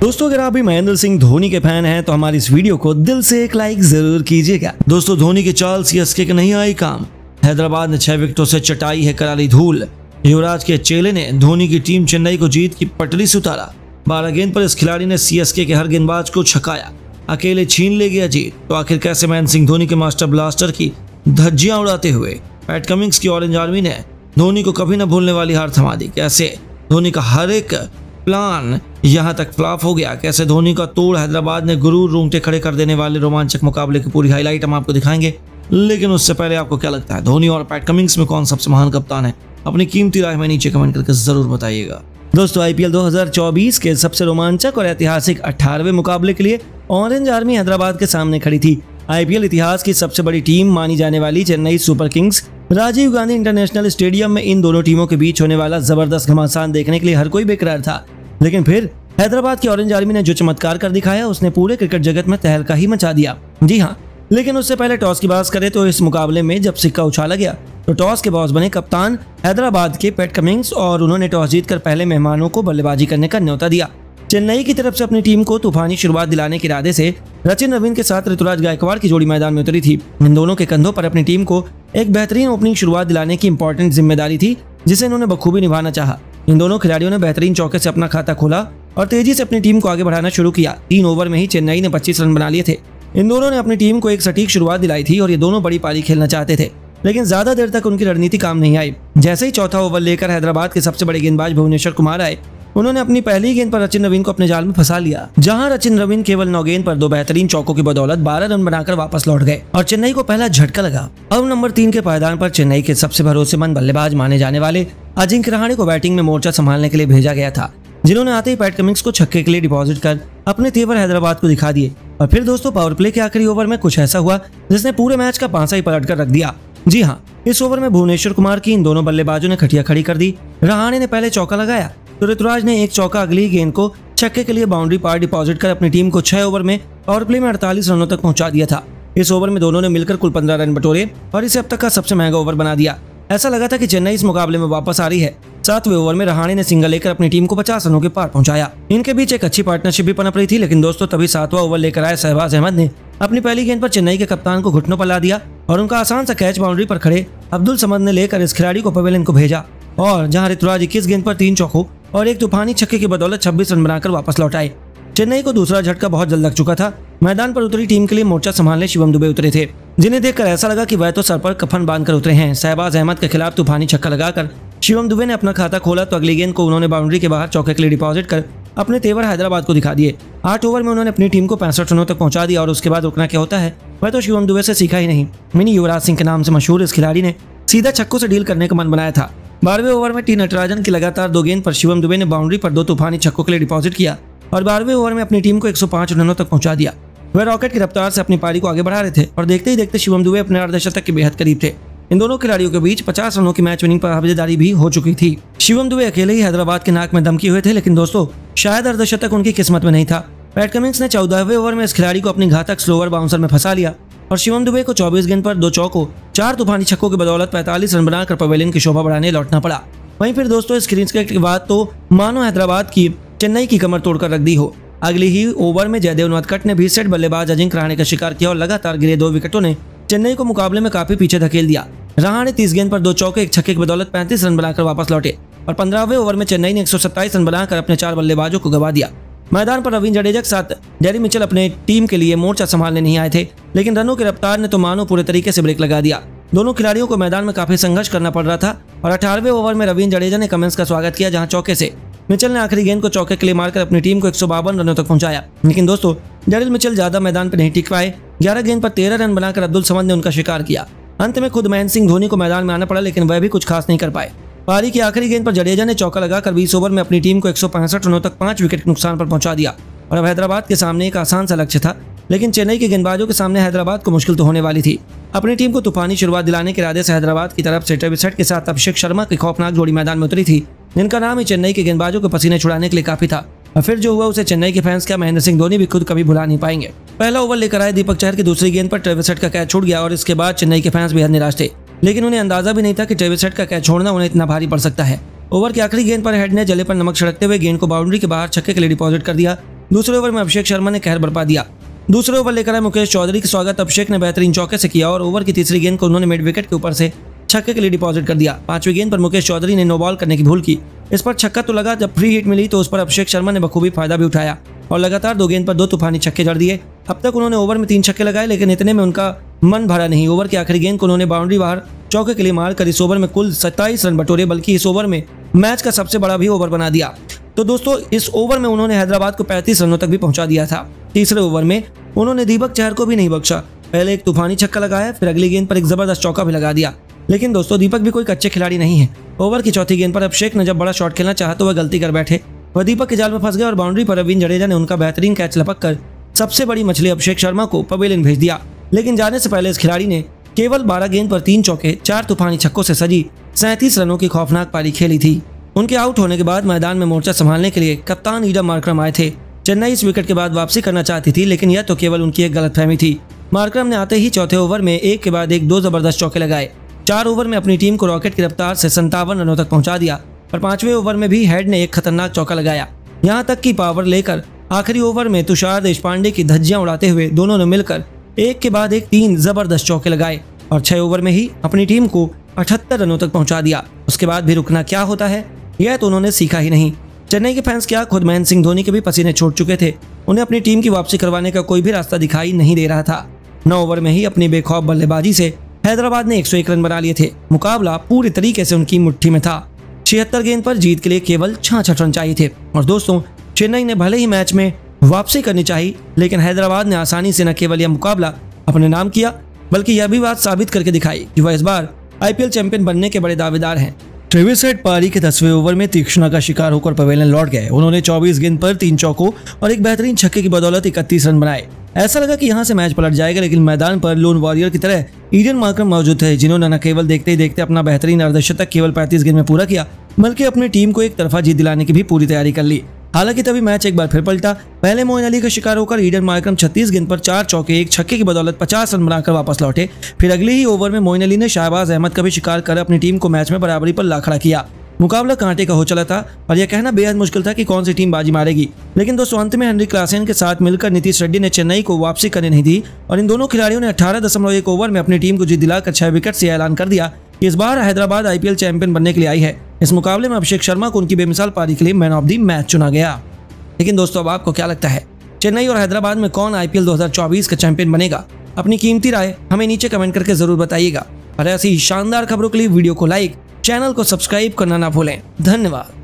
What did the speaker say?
दोस्तों अगर आप भी महेंद्र सिंह धोनी के फैन हैं तो हमारी इस वीडियो को दिल से एक लाइक जरूर कीजिएगा। दोस्तों धोनी के चाल सीएसके के नहीं आई काम, हैदराबाद ने 6 विकेटों से चटाई है करारी धूल। युवराज के चेले ने धोनी की टीम चेन्नई को जीत की पटरी से उतारा। 12 गेंद पर इस खिलाड़ी ने सीएसके के हर गेंदबाज को छकाया, अकेले छीन ले गया जीत। तो आखिर कैसे महेंद्र सिंह धोनी के मास्टर ब्लास्टर की धज्जियां उड़ाते हुए पैट कमिंस की ऑरेंज आर्मी ने धोनी को कभी न भूलने वाली हार थमा दी। कैसे धोनी का हर एक प्लान यहां तक फ्लॉप हो गया, कैसे धोनी का तोड़ हैदराबाद ने गुरूर रूंगटे खड़े कर देने वाले रोमांचक मुकाबले की पूरी हाईलाइट हम आपको दिखाएंगे। लेकिन उससे पहले आपको क्या लगता है धोनी और पैट कमिंस में कौन सबसे महान कप्तान है? अपनी कीमती राय में नीचे कमेंट करके जरूर बताइएगा। दोस्तों आईपीएल 2024 के सबसे रोमांचक और ऐतिहासिक 18वें मुकाबले के लिए ऑरेंज आर्मी हैदराबाद के सामने खड़ी थी। आईपीएल इतिहास की सबसे बड़ी टीम मानी जाने वाली Chennai Super Kings Rajiv Gandhi International Stadium में इन दोनों टीमों के बीच होने वाला जबरदस्त घमासान देखने के लिए हर कोई बेकरार था। लेकिन फिर हैदराबाद की ऑरेंज आर्मी ने जो चमत्कार कर दिखाया उसने पूरे क्रिकेट जगत में तहलका ही मचा दिया। जी हाँ, लेकिन उससे पहले टॉस की बात करें तो इस मुकाबले में जब सिक्का उछाला गया तो टॉस के बॉस बने कप्तान हैदराबाद के पैट कमिंस और उन्होंने टॉस जीतकर पहले मेहमानों को बल्लेबाजी करने का न्योता दिया। चेन्नई की तरफ से अपनी टीम को तूफानी शुरुआत दिलाने के इरादे से सचिन रविंद्र के साथ ऋतुराज गायकवाड़ की जोड़ी मैदान में उतरी थी। इन दोनों के कंधों पर अपनी टीम को एक बेहतरीन ओपनिंग शुरुआत दिलाने की इंपॉर्टेंट जिम्मेदारी थी, जिसे इन्होंने बखूबी निभाना चाहा। इन दोनों खिलाड़ियों ने बेहतरीन चौके से अपना खाता खोला और तेजी से अपनी टीम को आगे बढ़ाना शुरू किया। 3 ओवर में ही चेन्नई ने 25 रन बना लिए थे। इन दोनों ने अपनी टीम को एक सटीक शुरुआत दिलाई थी और ये दोनों बड़ी पारी खेलना चाहते थे, लेकिन ज्यादा देर तक उनकी रणनीति काम नहीं आई। जैसे ही चौथा ओवर लेकर हैदराबाद के सबसे बड़े गेंदबाज भुवनेश्वर कुमार आए, उन्होंने अपनी पहली गेंद पर सचिन रविंद्र को अपने जाल में फंसा लिया। जहां सचिन रविंद्र केवल 9 गेंद पर 2 बेहतरीन चौकों की बदौलत 12 रन बनाकर वापस लौट गए और चेन्नई को पहला झटका लगा। अब नंबर 3 के पायदान पर चेन्नई के सबसे भरोसेमंद बल्लेबाज माने जाने वाले अजिंक्य रहाणे को बैटिंग में मोर्चा संभालने के लिए भेजा गया था, जिन्होंने आते ही पैट कमिंस को छक्के के लिए डिपॉजिट कर अपने तेवर हैदराबाद को दिखा दिए। और फिर दोस्तों पावर प्ले के आखिरी ओवर में कुछ ऐसा हुआ जिसने पूरे मैच का पांसा ही पलट कर रख दिया। जी हाँ, इस ओवर में भुवनेश्वर कुमार की इन दोनों बल्लेबाजों ने खटिया खड़ी कर दी। रहाणे ने पहले चौका लगाया तो ऋतुराज ने एक चौका अगली गेंद को छक्के के लिए बाउंड्री पार डिपॉजिट कर अपनी टीम को 6 ओवर में पावर प्ले में 48 रनों तक पहुंचा दिया था। इस ओवर में दोनों ने मिलकर कुल 15 रन बटोरे और इसे अब तक का सबसे महंगा ओवर बना दिया। ऐसा लगा था कि चेन्नई इस मुकाबले में वापस आ रही है। 7वें ओवर में रहाणे ने सिंगल लेकर अपनी टीम को 50 रनों के पार पहुंचाया। इनके बीच एक अच्छी पार्टनरशिप भी पनप रही थी, लेकिन दोस्तों तभी 7वां ओवर लेकर आए शहबाज अहमद ने अपनी पहली गेंद पर चेन्नई के कप्तान को घुटनों पर ला दिया और उनका आसान सा कैच बाउंड्री पर खड़े अब्दुल समद ने लेकर इस खिलाड़ी को पवेलियन को भेजा। और जहां ऋतुराज 21 गेंद पर 3 चौकों और एक तूफानी छक्के की बदौलत 26 रन बनाकर वापस लौट आए। चेन्नई को दूसरा झटका बहुत जल्द लग चुका था। मैदान पर उतरी टीम के लिए मोर्चा संभालने शिवम दुबे उतरे थे, जिन्हें देखकर ऐसा लगा कि वह तो सर पर कफन बांधकर उतरे हैं। शहबाज अहमद के खिलाफ तूफानी छक्का लगाकर शिवम दुबे ने अपना खाता खोला तो अगली गेंद को उन्होंने बाउंड्री के बाहर चौके के लिए डिपॉजिट कर अपने तेवर हैदराबाद को दिखा दिए। 8 ओवर में उन्होंने अपनी टीम को 65 रनों तक पहुंचा दिया और उसके बाद रुकना क्या होता है वह तो शिवम दुबे से सीखा ही नहीं। मिनी युवराज सिंह के नाम से मशहूर इस खिलाड़ी ने सीधा छक्कों से डील करने का मन बनाया था। 12वें ओवर में टी नटराजन की लगातार 2 गेंद पर शिवम दुबे ने बाउंड्री पर 2 तूफानी छक्कों के लिए डिपॉजिट किया और 12वें ओवर में अपनी टीम को 105 रनों तक पहुंचा दिया। वह रॉकेट की रफ्तार से अपनी पारी को आगे बढ़ा रहे थे और देखते ही देखते शिवम दुबे अपने अर्धशतक के बेहद करीब थे। इन दोनों खिलाड़ियों के बीच 50 रनों की मैच विनिंग पर हावेदारी भी हो चुकी थी। शिवम दुबे अकेले ही हैदराबाद के नाक में दम किए हुए थे, लेकिन दोस्तों शायद अर्धशतक उनकी किस्मत में नहीं था। पैट कमिंस ने 14वें ओवर में इस खिलाड़ी को अपनी घातक स्लोअर बाउंसर में फंसा लिया और शिवम दुबे को 24 गेंद पर 2 चौकों 4 तूफानी छक्कों की बदौलत 45 रन बनाकर पवेलियन की शोभा बढ़ाने लौटना पड़ा। वहीं फिर दोस्तों इस स्क्रीन के बाद तो मानो हैदराबाद की चेन्नई की कमर तोड़कर रख दी हो। अगली ही ओवर में जयदेव उनदकट ने भी सेट बल्लेबाज अजिंक्य रहाणे का शिकार किया और लगातार गिरे 2 विकेटों ने चेन्नई को मुकाबले में काफी पीछे धकेल दिया। रहाणे 30 गेंद पर 2 चौके 1 छक्के की बदौलत 35 रन बनाकर वापस लौटे और 15वें ओवर में चेन्नई ने 127 रन बनाकर अपने 4 बल्लेबाजों को गवा दिया। मैदान पर रविंद्र जडेजा के साथ डेरी मिचेल अपने टीम के लिए मोर्चा संभालने नहीं आए थे, लेकिन रनों की रफ्तार ने तो मानो पूरे तरीके से ब्रेक लगा दिया। दोनों खिलाड़ियों को मैदान में काफी संघर्ष करना पड़ रहा था और 18वें ओवर में रविंद्र जडेजा ने कमिंस का स्वागत किया, जहां चौके से मिचेल ने आखिरी गेंद को चौके के लिए मारकर अपनी टीम को 152 रनों तक पहुंचाया। लेकिन दोस्तों डेरिल मिचेल ज्यादा मैदान पर नहीं टिक पाए। 11 गेंद पर 13 रन बनाकर अब्दुल समद ने उनका शिकार किया। अंत में खुद महेंद्र सिंह धोनी को मैदान में आना पड़ा, लेकिन वह भी कुछ खास नहीं कर पाए। पारी की आखिरी गेंद पर जडेजा ने चौका लगाकर 20 ओवर में अपनी टीम को 165 रनों तक 5 विकेट के नुकसान पर पहुंचा दिया और अब हैदराबाद के सामने एक आसान सा लक्ष्य था, लेकिन चेन्नई के गेंदबाजों के सामने हैदराबाद को मुश्किल तो होने वाली थी। अपनी टीम को तूफानी शुरुआत दिलाने के इरादे से हैदराबाद की तरफ से ट्रेविस हेड के साथ अभिषेक शर्मा की खौफनाक जोड़ी मैदान में उतरी थी, जिनका नाम ही चेन्नई के गेंदबाजों को पसीने छुड़ाने के लिए काफी था। और फिर जो हुआ उसे चेन्नई के फैंस क्या महेंद्र सिंह धोनी भी खुद कभी भुला नहीं पाएंगे। पहला ओवर लेकर आए दीपक चहर की दूसरी गेंद पर ट्रेविस हेड का कैच छूट गया और इसके बाद चेन्नई के फैंस बेहद निराश थे, लेकिन उन्हें अंदाजा भी नहीं था कि ट्रेविस हेड का कैच छोड़ना उन्हें इतना भारी पड़ सकता है। ओवर की आखिरी गेंद पर हेड ने जले पर नमक छिड़कते हुए गेंद को बाउंड्री के बाहर छक्के के लिए डिपॉजिट कर दिया दूसरे ओवर में अभिषेक शर्मा ने कहर बरपा दिया। दूसरे ओवर लेकर आए मुकेश चौधरी का स्वागत अभिषेक ने बेहतरीन चौके से किया और ओवर की तीसरी गेंद को उन्होंने मिड विकेट के ऊपर से छक्के के लिए डिपॉजिट कर दिया। पांचवी गेंद पर मुकेश चौधरी ने नो बॉल करने की भूल की। इस पर छक्का तो लगा, जब फ्री हिट मिली तो उस पर अभिषेक शर्मा ने बखूबी फायदा भी उठाया और लगातार 2 गेंद पर 2 तूफानी छक्के जड़ दिए। अब तक उन्होंने ओवर में 3 छक्के लगाए, लेकिन इतने में उनका मन भरा नहीं। ओवर की आखिरी गेंद को उन्होंने बाउंड्री बाहर चौके के लिए मारकर इस ओवर में कुल 27 रन बटोरे, बल्कि इस ओवर में मैच का सबसे बड़ा भी ओवर बना दिया। तो दोस्तों इस ओवर में उन्होंने हैदराबाद को 35 रनों तक भी पहुंचा दिया था। तीसरे ओवर में उन्होंने दीपक चहर को भी नहीं बख्शा। पहले एक तूफानी छक्का लगाया, फिर अगली गेंद पर एक जबरदस्त चौका भी लगा दिया। लेकिन दोस्तों दीपक भी कोई कच्चे खिलाड़ी नहीं है। ओवर की चौथी गेंद पर अभिषेक ने जब बड़ा शॉट खेलना चाहा तो वह गलती कर बैठे। वह दीपक के जाल में फंस गए और बाउंड्री पर रवींद्र जडेजा ने उनका बेहतरीन कैच लपक कर सबसे बड़ी मछली अभिषेक शर्मा को पवेलियन भेज दिया। लेकिन जाने से पहले इस खिलाड़ी ने केवल 12 गेंद पर 3 चौके 4 तूफानी छक्कों से सजी 37 रनों की खौफनाक पारी खेली थी। उनके आउट होने के बाद मैदान में मोर्चा संभालने के लिए कप्तान ईडन मार्करम आए थे। चेन्नई इस विकेट के बाद वापसी करना चाहती थी, लेकिन यह तो केवल उनकी एक गलतफहमी थी। मार्करम ने आते ही चौथे ओवर में एक के बाद एक 2 जबरदस्त चौके लगाए। 4 ओवर में अपनी टीम को रॉकेट की रफ्तार से 57 रनों तक पहुंचा दिया और 5वें ओवर में भी हेड ने एक खतरनाक चौका लगाया। यहां तक कि पावर लेकर आखिरी ओवर में तुषार देशपांडे की धज्जियां उड़ाते हुए दोनों ने मिलकर एक के बाद एक 3 जबरदस्त चौके लगाए और 6 ओवर में ही अपनी टीम को 78 रनों तक पहुंचा दिया। उसके बाद भी रुकना क्या होता है यह तो उन्होंने सीखा ही नहीं। चेन्नई के फैंस क्या, खुद महेंद्र सिंह धोनी के भी पसीने छोड़ चुके थे। उन्हें अपनी टीम की वापसी करवाने का कोई भी रास्ता दिखाई नहीं दे रहा था। 9 ओवर में ही अपनी बेखौफ बल्लेबाजी से हैदराबाद ने 101 रन बना लिए थे। मुकाबला पूरी तरीके से उनकी मुट्ठी में था। 76 गेंद पर जीत के लिए केवल 66 रन चाहिए थे। और दोस्तों चेन्नई ने भले ही मैच में वापसी करनी चाहिए, लेकिन हैदराबाद ने आसानी से न केवल यह मुकाबला अपने नाम किया, बल्कि यह भी बात साबित करके दिखाई कि वह इस बार IPL चैंपियन बनने के बड़े दावेदार हैं। ट्रेविस हेड पारी के 10वें ओवर में तीक्ष्णता का शिकार होकर पवेलियन लौट गए। उन्होंने 24 गेंद पर 3 चौकों और एक बेहतरीन छक्के की बदौलत 31 रन बनाए। ऐसा लगा कि यहां से मैच पलट जाएगा, लेकिन मैदान पर लोन वॉरियर की तरह ईडन मार्करम मौजूद थे, जिन्होंने न केवल देखते ही देखते अपना बेहतरीन अर्धशतक केवल 35 गेंद में पूरा किया, बल्कि अपनी टीम को एक तरफा जीत दिलाने की भी पूरी तैयारी कर ली। हालांकि तभी मैच एक बार फिर पलटा। पहले मोइन अली का शिकार होकर ईडन मार्करम 36 गेंद पर 4 चौके 1 छक्के की बदौलत 50 रन बनाकर वापस लौटे। फिर अगले ही ओवर में मोइन अली ने शाहबाज अहमद का भी शिकार कर अपनी टीम को मैच में बराबरी पर ला खड़ा किया। मुकाबला कांटे का हो चला था और यह कहना बेहद मुश्किल था कि कौन सी टीम बाजी मारेगी। लेकिन दोस्तों अंत में हेनरी क्लासेन के साथ मिलकर नीतीश रेड्डी ने चेन्नई को वापसी करने नहीं दी और इन दोनों खिलाड़ियों ने 18.1 ओवर में अपनी टीम को जीत दिलाकर 6 विकेट से ऐलान कर दिया कि इस बार हैदराबाद IPL चैंपियन बनने के लिए आई है। इस मुकाबले में अभिषेक शर्मा को उनकी बेमिसाल पारी के लिए मैन ऑफ द मैच चुना गया। लेकिन दोस्तों अब आपको क्या लगता है, चेन्नई और हैदराबाद में कौन IPL 2024 का चैंपियन बनेगा? अपनी कीमती राय हमें नीचे कमेंट करके जरूर बताइएगा और ऐसी शानदार खबरों के लिए वीडियो को लाइक, चैनल को सब्सक्राइब करना ना भूलें। धन्यवाद।